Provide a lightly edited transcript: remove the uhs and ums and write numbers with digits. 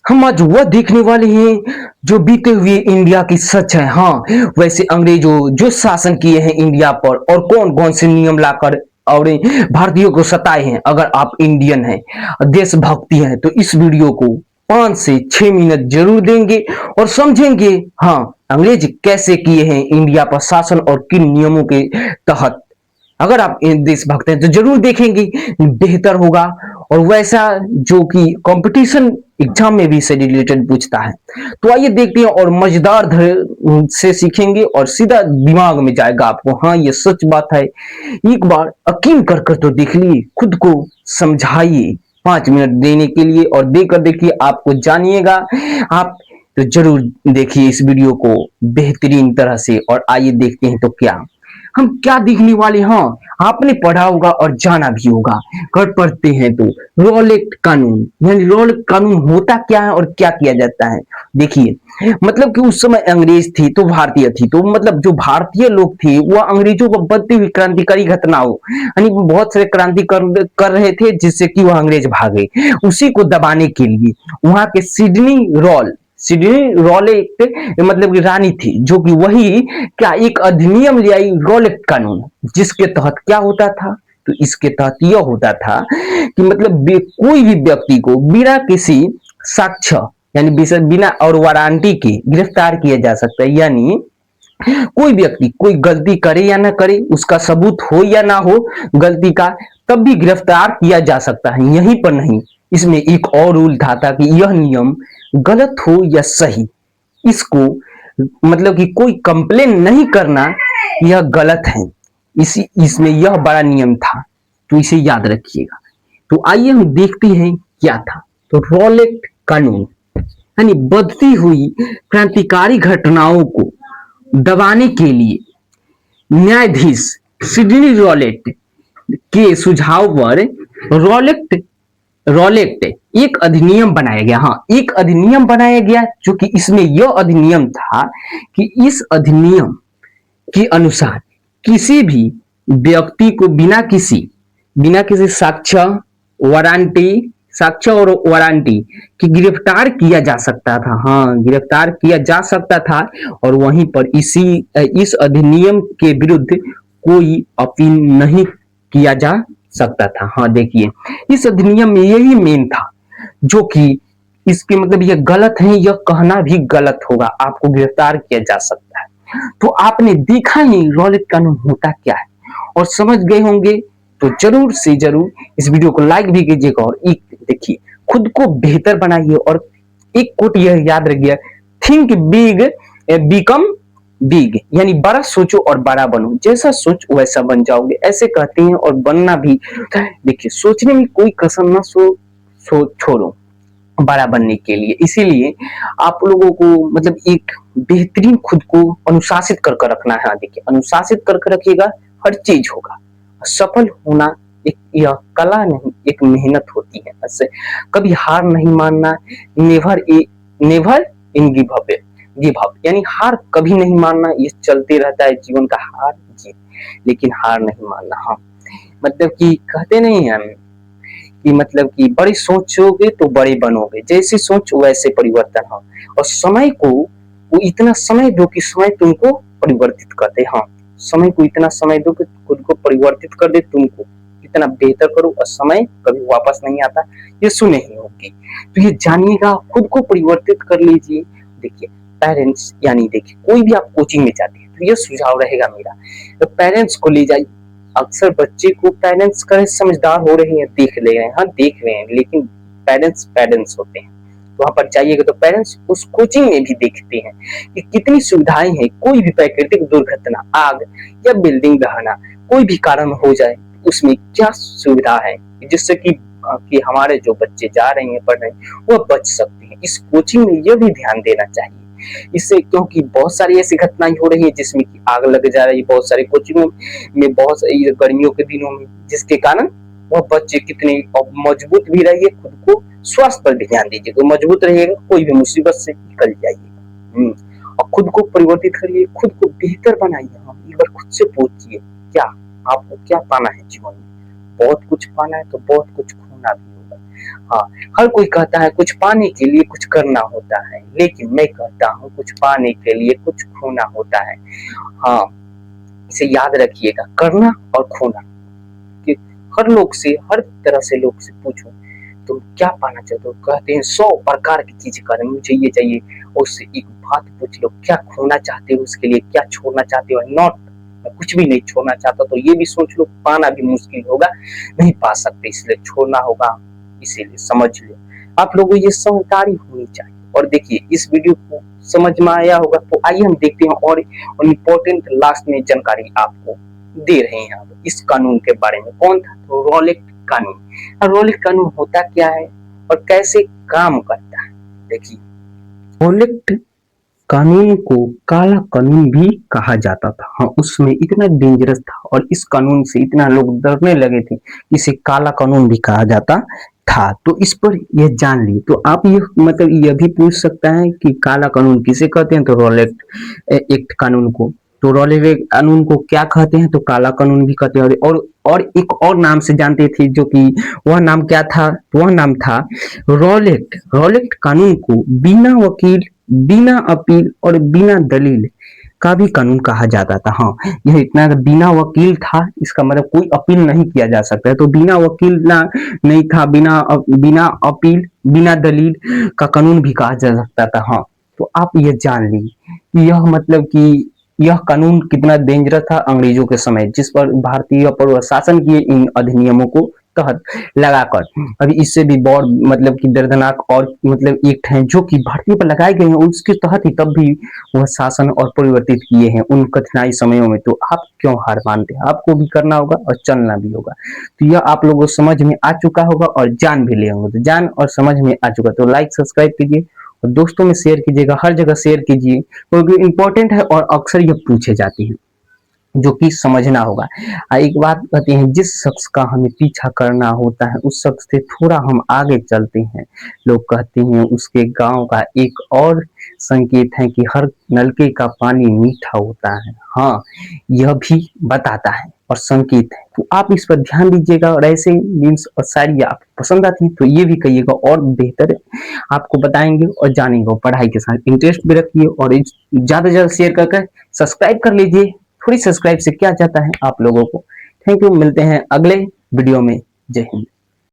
हम आज वह देखने वाले हैं जो बीते हुए इंडिया की सच है। हाँ, वैसे अंग्रेजों जो शासन किए हैं इंडिया पर और कौन कौन से नियम लाकर और भारतीयों को सताए हैं। अगर आप इंडियन हैं, देशभक्ति हैं, तो इस वीडियो को 5 से 6 मिनट जरूर देंगे और समझेंगे हाँ अंग्रेज कैसे किए हैं इंडिया पर शासन और किन नियमों के तहत। अगर आप देशभक्त हैं तो जरूर देखेंगे, बेहतर होगा। और वैसा जो कि कंपटीशन एग्जाम में भी इससे रिलेटेड पूछता है। तो आइए देखते हैं और मजेदार से सीखेंगे और सीधा दिमाग में जाएगा आपको। हाँ, ये सच बात है। एक बार यकीन कर कर तो देख लिए, खुद को समझाइए। 5 मिनट देने के लिए और देकर देखिए, आपको जानिएगा। आप तो जरूर देखिए इस वीडियो को बेहतरीन तरह से। और आइए देखते हैं तो क्या हम क्या देखने वाले। हाँ, आपने पढ़ा होगा और जाना भी होगा। कर पढ़ते हैं तो रॉलेट कानून, यानी रॉलेट कानून होता क्या है और क्या किया जाता है। देखिए, मतलब कि उस समय अंग्रेज थे तो भारतीय थी, तो मतलब जो भारतीय लोग थे वह अंग्रेजों को बढ़ती हुई क्रांतिकारी घटनाओं, यानी बहुत सारे क्रांति कर रहे थे जिससे कि वह अंग्रेज भागे। उसी को दबाने के लिए वहां के सिडनी रॉल एक मतलब की रानी थी, जो कि वही क्या एक अधिनियम ले आई, रॉलेट कानून। जिसके तहत क्या होता था, तो इसके तहत यह होता था कि मतलब कोई भी व्यक्ति को बिना किसी साक्ष्य, यानी बिना और वारंटी के गिरफ्तार किया जा सकता है। यानी कोई व्यक्ति कोई गलती करे या ना करे, उसका सबूत हो या ना हो गलती का, तब भी गिरफ्तार किया जा सकता है। यहीं पर नहीं, इसमें एक और रूल था कि यह नियम गलत हो या सही, इसको मतलब कि कोई कंप्लेन नहीं करना, यह गलत है। इसी इसमें यह बड़ा नियम था, तो इसे याद रखिएगा। तो आइए हम देखते हैं क्या था। तो रॉलेट कानून यानी बढ़ती हुई क्रांतिकारी घटनाओं को दबाने के लिए न्यायाधीश सिडनी रॉलेट के सुझाव पर रॉलेट रॉलेट एक अधिनियम बनाया गया। हाँ, एक अधिनियम बनाया गया, जो कि इसमें यह अधिनियम था कि इस अधिनियम के अनुसार किसी भी व्यक्ति को बिना किसी साक्ष्य और वारंटी की गिरफ्तार किया जा सकता था। हाँ, गिरफ्तार किया जा सकता था। और वहीं पर इस अधिनियम के विरुद्ध कोई अपील नहीं किया जा सकता था। हाँ, देखिए, इस अधिनियम में यही मेन था, जो कि इसके मतलब यह गलत है, यह कहना भी गलत होगा, आपको गिरफ्तार किया जा सकता है। तो आपने देखा ही रॉलेट कानून होता क्या है और समझ गए होंगे। तो जरूर से जरूर इस वीडियो को लाइक भी कीजिएगा और एक देखिए, खुद को बेहतर बनाइए। और एक कोट यह याद रखिए, थिंक बिग बिकम बिग, यानी बड़ा सोचो और बड़ा बनो। जैसा सोचो वैसा बन जाओगे, ऐसे कहते हैं। और बनना भी, देखिए, सोचने में कोई कसर ना छोड़ो बड़ा बनने के लिए। इसीलिए आप लोगों को मतलब एक बेहतरीन खुद को अनुशासित करके रखना है। देखिए, अनुशासित करके रखिएगा, हर चीज होगा। सफल होना एक यह कला नहीं, एक मेहनत होती है। ऐसे कभी हार नहीं मानना, नेवर इन गिव अप, यानी हार कभी नहीं मानना। ये चलते रहता है जीवन का, हार जीत, लेकिन हार नहीं मानना। हाँ, मतलब कि कहते नहीं हम कि मतलब कि बड़ी सोचोगे तो बड़े बनोगे, जैसी सोच वैसे परिवर्तन हो। और समय को वो इतना समय दो कि समय तुमको परिवर्तित कर दे। हाँ, समय को इतना समय दो कि खुद को परिवर्तित कर दे, तुमको इतना बेहतर करो। और समय कभी वापस नहीं आता, ये सुने ही होगी। तो ये जानिएगा, खुद को परिवर्तित कर लीजिए। देखिए, पेरेंट्स, यानी देखिए, कोई भी आप कोचिंग में जाते हैं तो ये सुझाव रहेगा मेरा, तो पेरेंट्स को ले जाइए। अक्सर बच्चे को पेरेंट्स करे समझदार हो रहे हैं, देख ले रहे हैं, हाँ देख रहे हैं, लेकिन पेरेंट्स होते हैं। वहां पर जाइएगा तो पेरेंट्स उस कोचिंग में भी देखते हैं कि कितनी सुविधाएं हैं। कोई भी प्राकृतिक दुर्घटना, आग या बिल्डिंग ढहना, कोई भी कारण हो जाए, उसमें क्या सुविधा है जिससे कि हमारे जो बच्चे जा रहे हैं, पढ़ रहे हैं, वो बच सकते हैं। इस कोचिंग में यह भी ध्यान देना चाहिए इससे, क्योंकि बहुत सारी ऐसी घटनाएं हो रही है जिसमें कि आग लग जा रही है बहुत सारे कोचिंगों में, बहुत सारी गर्मियों के दिनों में, जिसके कारण वह बच्चे कितने मजबूत भी रहिए। खुद को स्वास्थ्य पर भी ध्यान दीजिए, तो मजबूत रहिएगा, कोई भी मुसीबत से निकल जाइएगा। और खुद को परिवर्तित करिए, खुद को बेहतर बनाइए। एक बार खुद से पूछिए, क्या आपको क्या पाना है जीवन में। बहुत कुछ पाना है तो बहुत कुछ खोना भी होगा। हाँ, हर कोई कहता है कुछ पाने के लिए कुछ करना होता है, लेकिन मैं कहता हूँ कुछ पाने के लिए कुछ खोना होता है। हाँ, इसे याद रखिएगा, करना और खोना। कि हर लोग से, हर तरह से लोग से पूछो तुम क्या पाना चाहते हो, कहते हैं 100 प्रकार की चीजें करें, मुझे ये चाहिए। उससे एक बात पूछ लो, क्या खोना चाहते हो, उसके लिए क्या छोड़ना चाहते हो। नॉट मैं कुछ भी नहीं छोड़ना चाहता, तो ये भी सोच लो, पाना भी मुश्किल होगा, नहीं पा सकते, इसलिए छोड़ना होगा। इसीलिए समझ लो, आप लोगों को ये समझदारी होनी चाहिए। और देखिए, इस वीडियो को समझ में आया होगा, तो आइए हम देखते हैं और इम्पोर्टेंट लास्ट में जानकारी आपको दे रहे हैं अब इस कानून के बारे में। कौन था? तो रॉलेट कानून। रॉलेट कानून होता क्या है और कैसे काम करता है, देखिए। रॉलेट कानून को काला कानून भी कहा जाता था। हाँ, उसमें इतना डेंजरस था और इस कानून से इतना लोग डरने लगे थे, इसे काला कानून भी कहा जाता था। तो इस पर यह जान ली, तो आप ये मतलब यह भी पूछ सकता है कि काला कानून किसे कहते हैं, तो रॉलेट एक्ट कानून को। तो रॉलेट कानून को क्या कहते हैं, तो काला कानून भी कहते हैं। और एक और नाम से जानते थे, जो कि वह नाम क्या था, वह नाम था रॉलेट। रॉलेट कानून को बिना वकील, बिना अपील और बिना दलील का भी कानून कहा जाता था। हाँ, यह इतना बिना वकील था, इसका मतलब कोई अपील नहीं किया जा सकता है। तो बिना वकील ना नहीं था, बिना अपील, बिना दलील का कानून भी कहा जा सकता था। हाँ, तो आप ये जान ली, यह मतलब कि यह कानून कितना डेंजरस था अंग्रेजों के समय, जिस पर भारतीय पर शासन किए इन अधिनियमों को तहत लगाकर। अभी इससे भी बहुत मतलब कि दर्दनाक और मतलब एक्ट हैं जो कि भारतीय पर लगाए गए हैं, उसके तहत ही तब भी वह शासन और परिवर्तित किए हैं उन कठिनाई समयों में। तो आप क्यों हार मानते हैं, आपको भी करना होगा और चलना भी होगा। तो यह आप लोगों को समझ में आ चुका होगा और जान भी ले होंगे। तो जान और समझ में आ चुका, तो लाइक सब्सक्राइब कीजिए और दोस्तों में शेयर कीजिएगा, हर जगह शेयर कीजिए, क्योंकि इंपॉर्टेंट है और अक्सर यह पूछे जाती है, जो कि समझना होगा। एक बात कहते हैं, जिस शख्स का हमें पीछा करना होता है उस शख्स से थोड़ा हम आगे चलते हैं। लोग कहते हैं उसके गांव का एक और संकेत है कि हर नलके का पानी मीठा होता है। हाँ, यह भी बताता है और संकेत है। तो आप इस पर ध्यान दीजिएगा, और ऐसे मीम्स और शायरी आपको पसंद आती है तो ये भी कहिएगा, और बेहतर आपको बताएंगे और जानेंगे। पढ़ाई के साथ इंटरेस्ट भी रखिए और ज्यादा से ज्यादा शेयर करके सब्सक्राइब कर लीजिए। थोड़ी सब्सक्राइब से क्या जाता है आप लोगों को। थैंक यू, मिलते हैं अगले वीडियो में। जय हिंद।